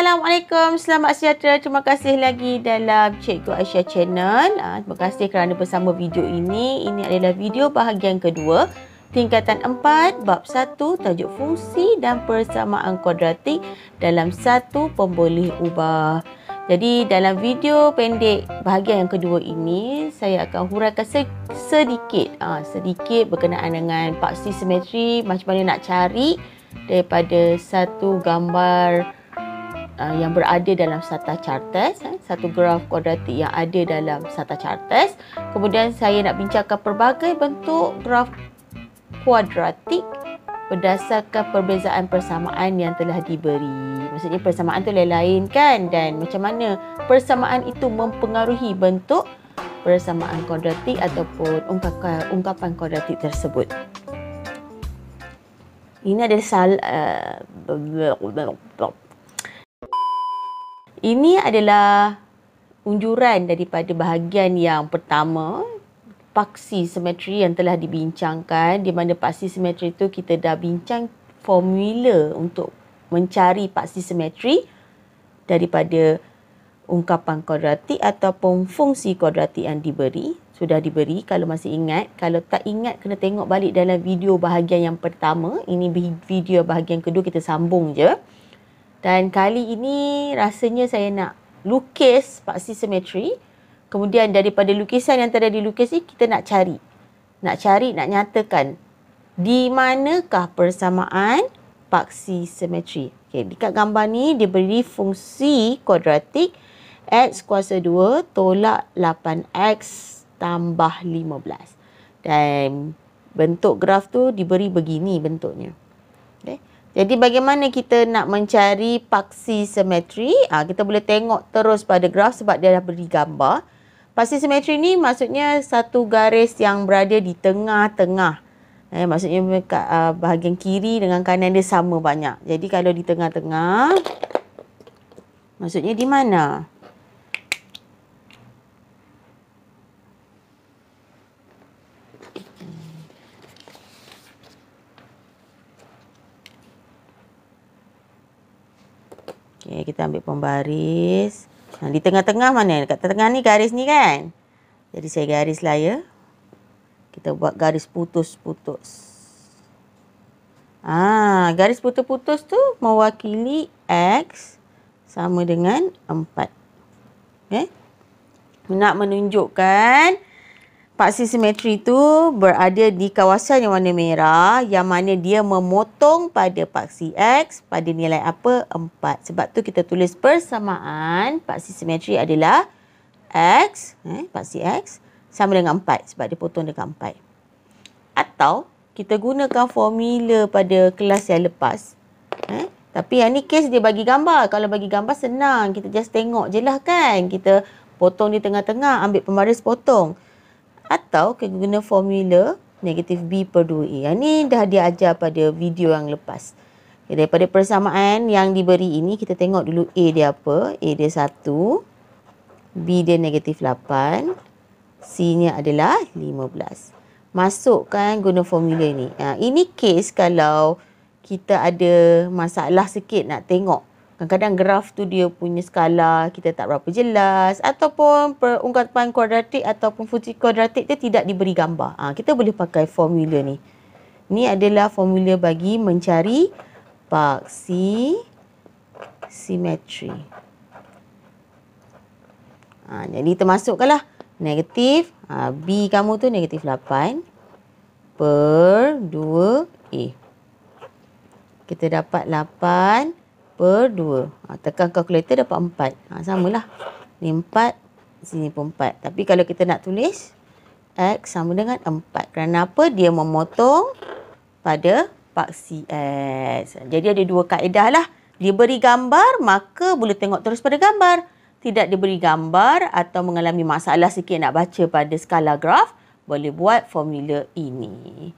Assalamualaikum, selamat sejahtera. Terima kasih lagi dalam Cikgu Aisyah Channel. Terima kasih kerana bersama video ini. Ini adalah video bahagian kedua, tingkatan 4, bab 1, tajuk fungsi dan persamaan kuadratik dalam satu pemboleh ubah. Jadi dalam video pendek bahagian yang kedua ini, saya akan huraikan sedikit berkenaan dengan paksi simetri, macam mana nak cari daripada satu gambar yang berada dalam sata chartes, satu graf kuadratik yang ada dalam sata chartes. Kemudian saya nak bincangkan pelbagai bentuk graf kuadratik berdasarkan perbezaan persamaan yang telah diberi. Maksudnya persamaan tu lain-lain kan, dan macam mana persamaan itu mempengaruhi bentuk persamaan kuadratik ataupun ungkapan kuadratik tersebut. Ini adalah Ini adalah unjuran daripada bahagian yang pertama, paksi simetri yang telah dibincangkan, di mana paksi simetri itu kita dah bincang formula untuk mencari paksi simetri daripada ungkapan kuadratik ataupun fungsi kuadratik yang diberi. Sudah diberi kalau masih ingat. Kalau tak ingat, kena tengok balik dalam video bahagian yang pertama. Ini video bahagian kedua, kita sambung je. Dan kali ini rasanya saya nak lukis paksi simetri. Kemudian daripada lukisan yang telah dilukis ni, kita nak nyatakan di manakah persamaan paksi simetri. Okay, dekat gambar ni dia beri fungsi kuadratik x kuasa 2 tolak 8x tambah 15. Dan bentuk graf tu diberi begini bentuknya. Okay. Jadi bagaimana kita nak mencari paksi simetri? Kita boleh tengok terus pada graf sebab dia dah beri gambar. Paksi simetri ni maksudnya satu garis yang berada di tengah-tengah. Maksudnya bahagian kiri dengan kanan dia sama banyak. Jadi kalau di tengah-tengah, maksudnya di mana? Okay, kita ambil pembaris. Di tengah-tengah mana? Dekat tengah ni garis ni kan? Jadi saya garis lah ya. Kita buat garis putus-putus. Garis putus-putus tu mewakili X sama dengan 4. Okay? Nak menunjukkan paksi simetri itu berada di kawasan yang warna merah, yang mana dia memotong pada paksi X pada nilai apa? 4. Sebab tu kita tulis persamaan paksi simetri adalah X, paksi X sama dengan 4 sebab dia potong dengan 4. Atau kita gunakan formula pada kelas yang lepas. Tapi yang ni case dia bagi gambar. Kalau bagi gambar senang, kita just tengok je lah kan. Kita potong di tengah-tengah, ambil pembaris potong. Atau kita guna formula negatif B per 2A. Yang ni dah diajar pada video yang lepas. Okay, daripada persamaan yang diberi ini, kita tengok dulu A dia apa. A dia 1. B dia negatif 8. C nya adalah 15. Masukkan guna formula ni. Ini case kalau kita ada masalah sikit nak tengok. Kadang-kadang graf tu dia punya skala kita tak berapa jelas, ataupun ungkapan kuadratik ataupun fungsi kuadratik dia tidak diberi gambar. Kita boleh pakai formula ni. Ini adalah formula bagi mencari paksi simetri. Jadi termasukkanlah negatif. B kamu tu negatif 8 per 2A. Kita dapat 8 per 2. Tekan kalkulator dapat 4. Samalah. Ni 4, sini pun 4. Tapi kalau kita nak tulis, X sama dengan 4. Kerana apa? Dia memotong pada paksi X. Jadi ada dua kaedah lah. Dia beri gambar, maka boleh tengok terus pada gambar. Tidak diberi gambar atau mengalami masalah sikit nak baca pada skala graf, boleh buat formula ini.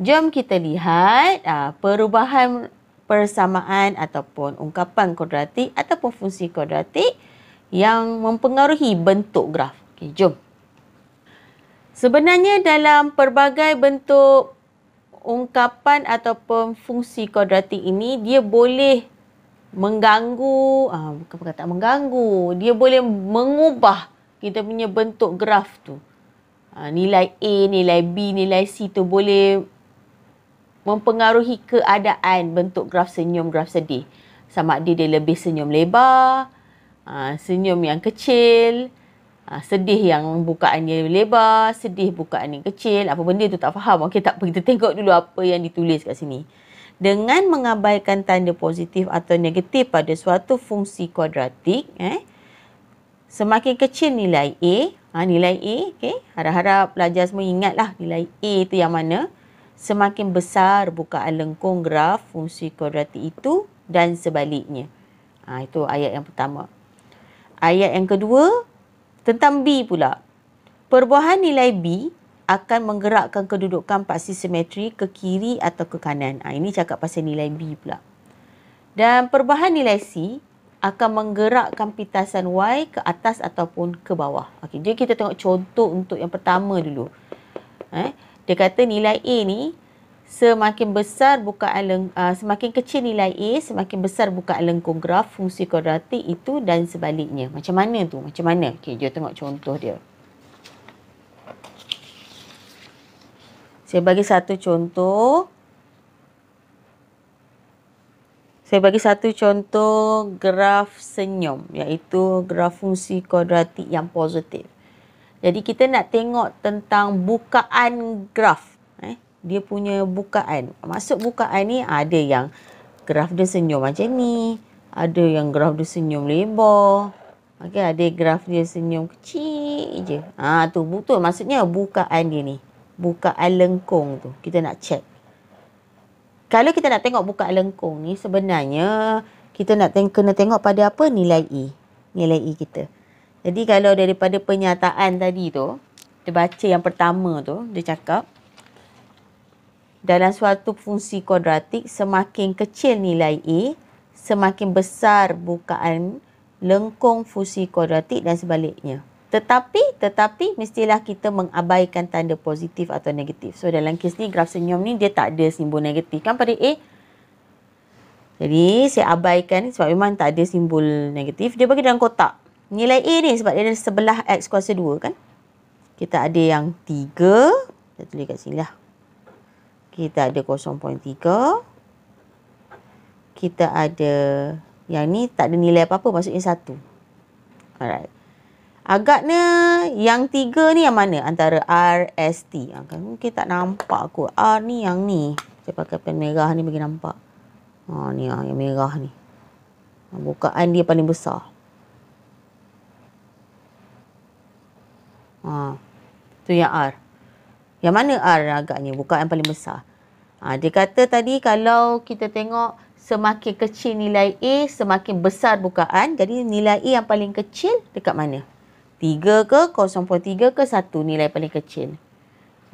Jom kita lihat perubahan persamaan ataupun ungkapan kuadratik ataupun fungsi kuadratik yang mempengaruhi bentuk graf. Okey, jom. Sebenarnya dalam pelbagai bentuk ungkapan ataupun fungsi kuadratik ini, dia boleh mengganggu, bukan perkataan mengganggu, dia boleh mengubah kita punya bentuk graf tu. Nilai A, nilai B, nilai C tu boleh mempengaruhi keadaan bentuk graf senyum, graf sedih. Sama ada dia lebih senyum lebar, senyum yang kecil, sedih yang bukaannya lebar, sedih bukaannya kecil. Apa benda tu tak faham. Okey, tak apa. Kita tengok dulu apa yang ditulis kat sini. Dengan mengabaikan tanda positif atau negatif pada suatu fungsi kuadratik, semakin kecil nilai A, nilai A, okay? Harap-harap pelajar semua ingatlah nilai A tu yang mana. Semakin besar bukaan lengkung graf fungsi kuadratik itu dan sebaliknya. Itu ayat yang pertama. Ayat yang kedua, tentang B pula. Perubahan nilai B akan menggerakkan kedudukan paksi simetri ke kiri atau ke kanan. Ini cakap pasal nilai B pula. Dan perubahan nilai C akan menggerakkan pitasan Y ke atas ataupun ke bawah. Okey, jadi kita tengok contoh untuk yang pertama dulu. Dia kata nilai A ni semakin besar semakin kecil nilai A, semakin besar bukaan lengkung graf fungsi kuadratik itu dan sebaliknya. Macam mana tu? Macam mana? Okey, jom tengok contoh dia. Saya bagi satu contoh. Graf senyum, iaitu graf fungsi kuadratik yang positif. Jadi kita nak tengok tentang bukaan graf. Dia punya bukaan. Maksud bukaan ni ada yang graf dia senyum macam ni. Ada yang graf dia senyum lebar. Okey, ada graf dia senyum kecil je. Tu betul. Maksudnya bukaan dia ni. Bukaan lengkung tu. Kita nak check. Kalau kita nak tengok bukaan lengkung ni, sebenarnya kita nak kena tengok pada apa? Nilai E. Nilai E kita. Jadi kalau daripada pernyataan tadi tu, kita baca yang pertama tu, dia cakap, dalam suatu fungsi kuadratik, semakin kecil nilai A, semakin besar bukaan lengkung fungsi kuadratik dan sebaliknya. Tetapi mestilah kita mengabaikan tanda positif atau negatif. So dalam kes ni graf senyum ni dia tak ada simbol negatif kan pada A. Jadi saya abaikan sebab memang tak ada simbol negatif. Dia bagi dalam kotak. Nilai A ni sebab dia ada sebelah X kuasa 2 kan. Kita ada yang 3. Saya tulis kat sini lah. Kita ada 0.3. Kita ada yang ni tak ada nilai apa-apa, maksudnya 1. Alright. Agaknya yang 3 ni yang mana? Antara R, S, T. Kan kita tak nampak kot. R ni yang ni. Saya pakai pen merah ni bagi nampak. Ni yang merah ni. Bukaan dia paling besar. Tu yang R. Yang mana R agaknya? Bukaan paling besar. Dia kata tadi kalau kita tengok semakin kecil nilai A, semakin besar bukaan. Jadi nilai A yang paling kecil dekat mana? 3 ke, 0.3 ke, 1 nilai paling kecil?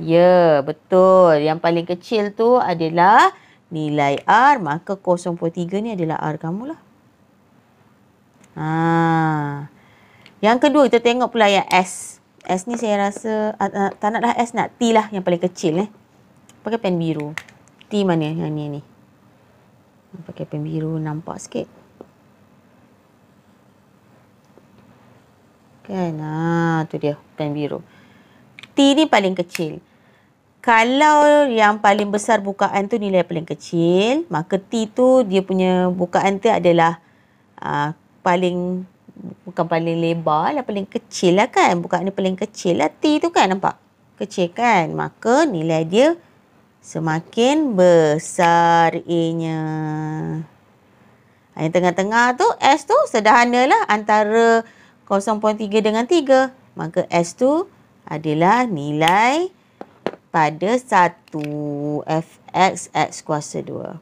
Ya, betul. Yang paling kecil tu adalah nilai R. Maka 0.3 ni adalah R kamu lah. Yang kedua, kita tengok pula yang S. S ni saya rasa, tak naklah S, nak T lah yang paling kecil. Pakai pen biru. T mana? Yang ni. Pakai pen biru, nampak sikit. Kan? Tu dia, pen biru. T ni paling kecil. Kalau yang paling besar bukaan tu nilai paling kecil, maka T tu dia punya bukaan tu adalah bukan paling lebar lah, paling kecil lah kan. Bukaan dia paling kecil lah. T tu kan nampak? Kecil kan? Maka nilai dia semakin besar A-nya. Yang tengah-tengah tu, S tu sederhanalah antara 0.3 dengan 3. Maka S tu adalah nilai pada 1 fx x kuasa 2.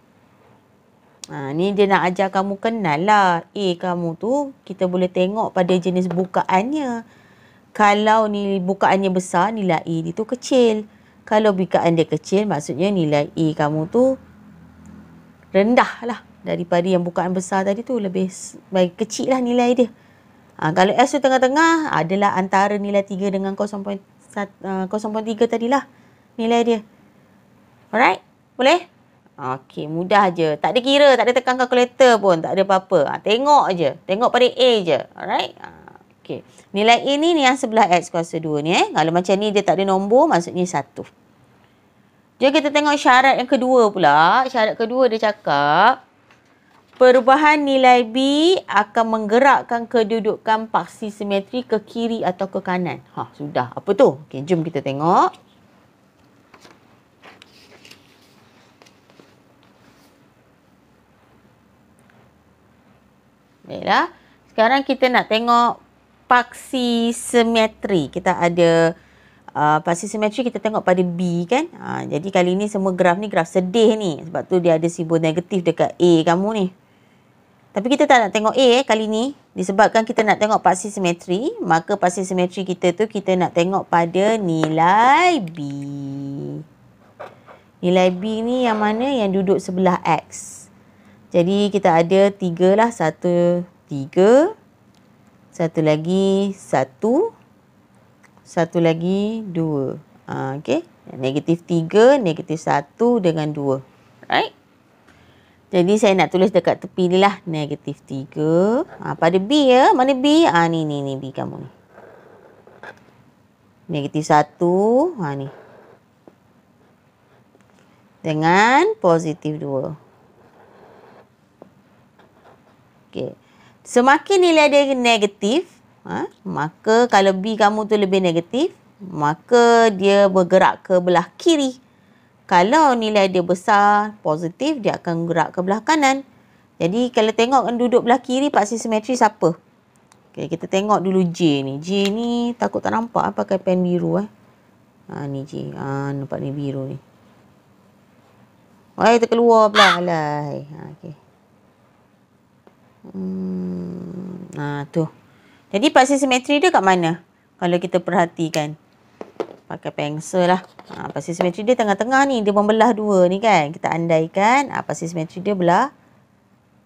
Ni dia nak ajar kamu kenal lah. A kamu tu kita boleh tengok pada jenis bukaannya. Kalau ni bukaannya besar, nilai A dia tu kecil. Kalau bukaan dia kecil, maksudnya nilai A kamu tu rendah lah. Daripada yang bukaan besar tadi tu, lebih kecil lah nilai dia. Kalau S tu tengah-tengah, adalah antara nilai 3 dengan 0.3 tadilah nilai dia. Alright? Boleh? Okey, mudah je. Tak ada kira, tak ada tekan kalkulator pun, tak ada apa-apa. Tengok je. Tengok pada A je. Alright? Okey. Nilai A ni yang sebelah X kuasa 2 ni. Kalau macam ni dia tak ada nombor, maksudnya 1. Jom kita tengok syarat yang kedua pula. Syarat kedua dia cakap, perubahan nilai B akan menggerakkan kedudukan paksi simetri ke kiri atau ke kanan. Sudah. Apa tu? Okey, jom kita tengok. Baiklah. Sekarang kita nak tengok paksi simetri. Kita ada paksi simetri, kita tengok pada B kan. Jadi kali ni semua graf ni graf sedih ni. Sebab tu dia ada simbol negatif dekat A kamu ni. Tapi kita tak nak tengok A kali ni. Disebabkan kita nak tengok paksi simetri. Maka paksi simetri kita tu kita nak tengok pada nilai B. Nilai B ni yang mana? Yang duduk sebelah X. Jadi kita ada 3 lah. 1, 3. Satu lagi 1. Satu lagi 2. Okey. Negatif 3, negatif 1 dengan 2. Right? Jadi saya nak tulis dekat tepi ni lah. Negatif 3. Pada B ya. Mana B? Ni B kamu ni. Negatif 1. Ni. Dengan positif 2. Okay. Semakin nilai dia negatif, maka kalau B kamu tu lebih negatif, maka dia bergerak ke belah kiri. Kalau nilai dia besar, positif, dia akan gerak ke belah kanan. Jadi kalau tengok duduk belah kiri, paksi simetri siapa? Okay, kita tengok dulu J ni. J ni takut tak nampak pakai pen biru. Ni J. Nampak ni biru ni. Kita keluar pula. Alay. Okay. Tu. Jadi paksi simetri dia kat mana? Kalau kita perhatikan. Pakai pensel lah. Paksi simetri dia tengah-tengah ni. Dia membelah dua ni kan. Kita andaikan paksi simetri dia belah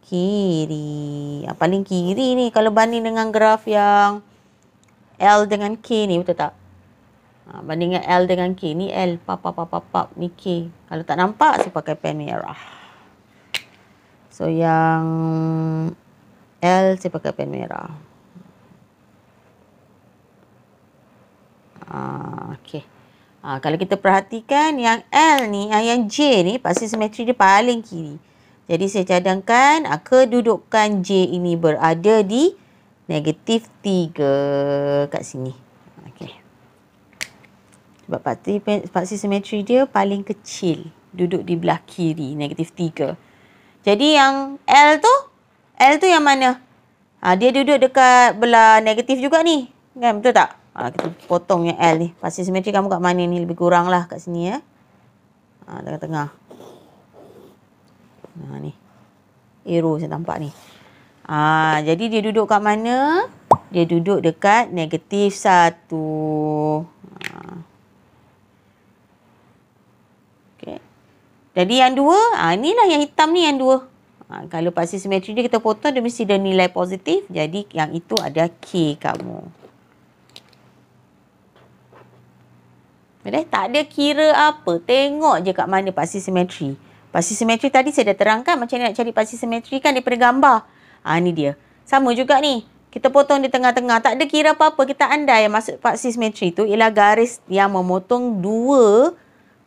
kiri. Paling kiri ni kalau banding dengan graf yang L dengan K ni, betul tak? Banding dengan L dengan K ni L. Pap ni K. Kalau tak nampak saya pakai pen merah. So yang L saya pakai pen merah. Okey. Kalau kita perhatikan yang L ni, yang J ni paksi simetri dia paling kiri. Jadi saya cadangkan kedudukan J ini berada di negatif 3 kat sini. Okey. Sebab paksi simetri dia paling kecil, duduk di belah kiri, negatif 3. Jadi yang L tu yang mana? Dia duduk dekat belah negatif juga ni. Kan, betul tak? Kita potong yang L ni. Paksi simetri kamu kat mana ni? Lebih kurang lah kat sini ya. Tengah-tengah. Ni. Arrow saya nampak ni. Jadi dia duduk kat mana? Dia duduk dekat negatif 1. Okay. Jadi yang 2, inilah yang hitam ni yang 2. Kalau paksi simetri dia kita potong, dia mesti ada nilai positif. Jadi yang itu ada K kamu. Tak ada kira apa. Tengok je kat mana paksi simetri. Paksi simetri tadi saya dah terangkan macam mana nak cari paksi simetri kan daripada gambar. Ni dia. Sama juga ni. Kita potong di tengah-tengah. Tak ada kira apa-apa. Kita andai yang masuk paksi simetri tu ialah garis yang memotong dua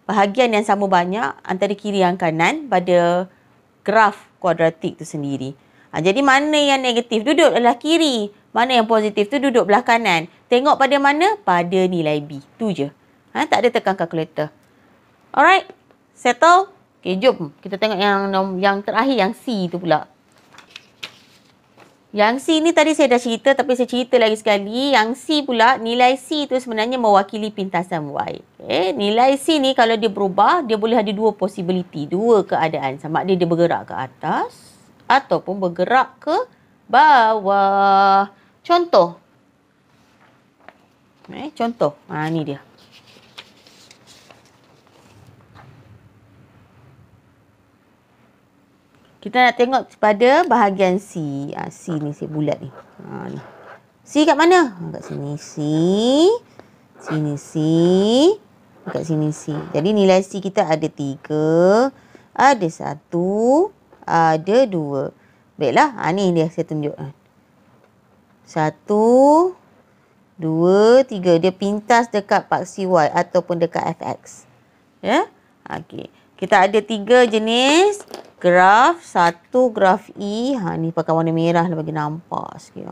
bahagian yang sama banyak antara kiri dan kanan pada graf kuadratik tu sendiri. Jadi mana yang negatif duduk belah kiri. Mana yang positif tu duduk belah kanan. Tengok pada mana? Pada nilai B. Tu je. Tak ada tekan kalkulator. Alright. Settle. Okay, jom. Kita tengok yang terakhir, yang C tu pula. Yang C ni tadi saya dah cerita, tapi saya cerita lagi sekali. Yang C pula, nilai C tu sebenarnya mewakili pintasan Y. Okay. Nilai C ni kalau dia berubah, dia boleh ada dua possibility, dua keadaan. Sama ada dia bergerak ke atas ataupun bergerak ke bawah. Contoh. Contoh. Ni dia. Kita nak tengok pada bahagian C. C ni saya bulat ni. Ni. C kat mana? Kat sini C. Sini C. Kat sini C. Jadi nilai C kita ada 3. Ada 1, ada 2. Baiklah, ni dia saya tunjuk. 1, 2, 3. Dia pintas dekat paksi Y ataupun dekat fx. Ya? Okey. Kita ada 3 jenis graf. 1 graf E. Ni pakai warna merah lah bagi nampak sikit.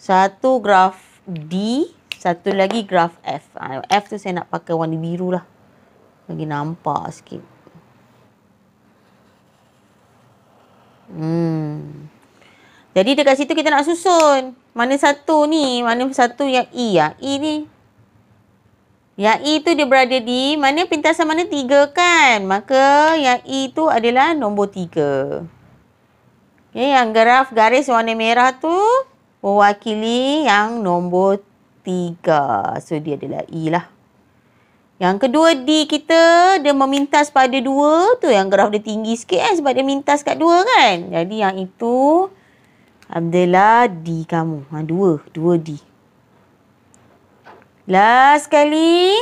1 graf D. 1 lagi graf F. F tu saya nak pakai warna biru lah. Bagi nampak sikit. Jadi dekat situ kita nak susun. Mana satu ni? Mana satu yang E? E ni. Yang E tu dia berada di mana? Pintasan mana? 3 kan? Maka yang E tu adalah nombor 3. Okay, yang graf garis warna merah tu mewakili yang nombor 3. So dia adalah E lah. Yang kedua D kita, dia memintas pada 2. Tu yang graf dia tinggi sikit kan? Sebab dia mintas kat 2 kan? Jadi yang itu adalah D kamu. 2D. Last sekali.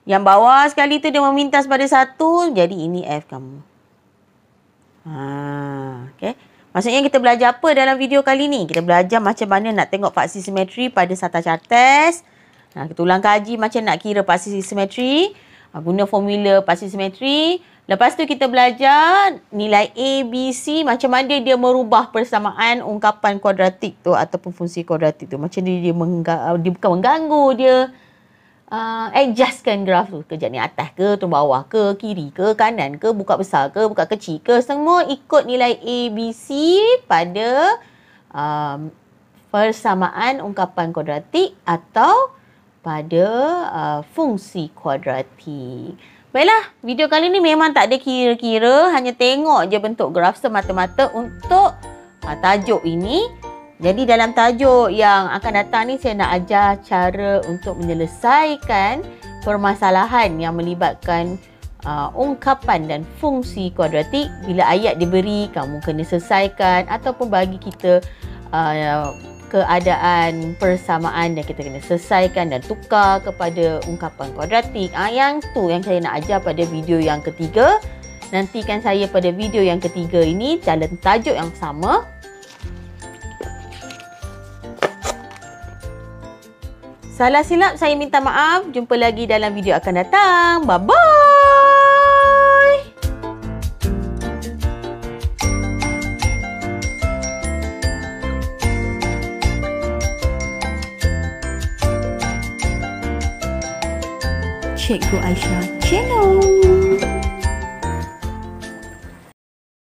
Yang bawah sekali tu dia memintas pada 1. Jadi ini F kamu. Okay. Maksudnya kita belajar apa dalam video kali ni? Kita belajar macam mana nak tengok paksi simetri pada Sata Chartest. Kita ulang kaji macam nak kira paksi simetri. Guna formula paksi simetri. Lepas tu kita belajar nilai A, B, C. Macam mana dia merubah persamaan ungkapan kuadratik tu ataupun fungsi kuadratik tu. Macam dia bukan mengganggu, dia adjustkan graf tu. Kejap ni atas ke, tu bawah ke, kiri ke, kanan ke, buka besar ke, buka kecil ke. Semua ikut nilai A, B, C pada persamaan ungkapan kuadratik atau pada fungsi kuadratik. Baiklah, video kali ni memang tak ada kira-kira. Hanya tengok je bentuk graf semata-mata untuk tajuk ini. Jadi dalam tajuk yang akan datang ni saya nak ajar cara untuk menyelesaikan permasalahan yang melibatkan ungkapan dan fungsi kuadratik. Bila ayat diberi, kamu kena selesaikan ataupun bagi kita keadaan persamaan dan kita kena selesaikan dan tukar kepada ungkapan kuadratik. Yang tu yang saya nak ajar pada video yang ketiga. Nantikan saya pada video yang ketiga ini dalam tajuk yang sama. Salah silap saya minta maaf. Jumpa lagi dalam video akan datang. Bye-bye. Cikgu Aisyah Channel.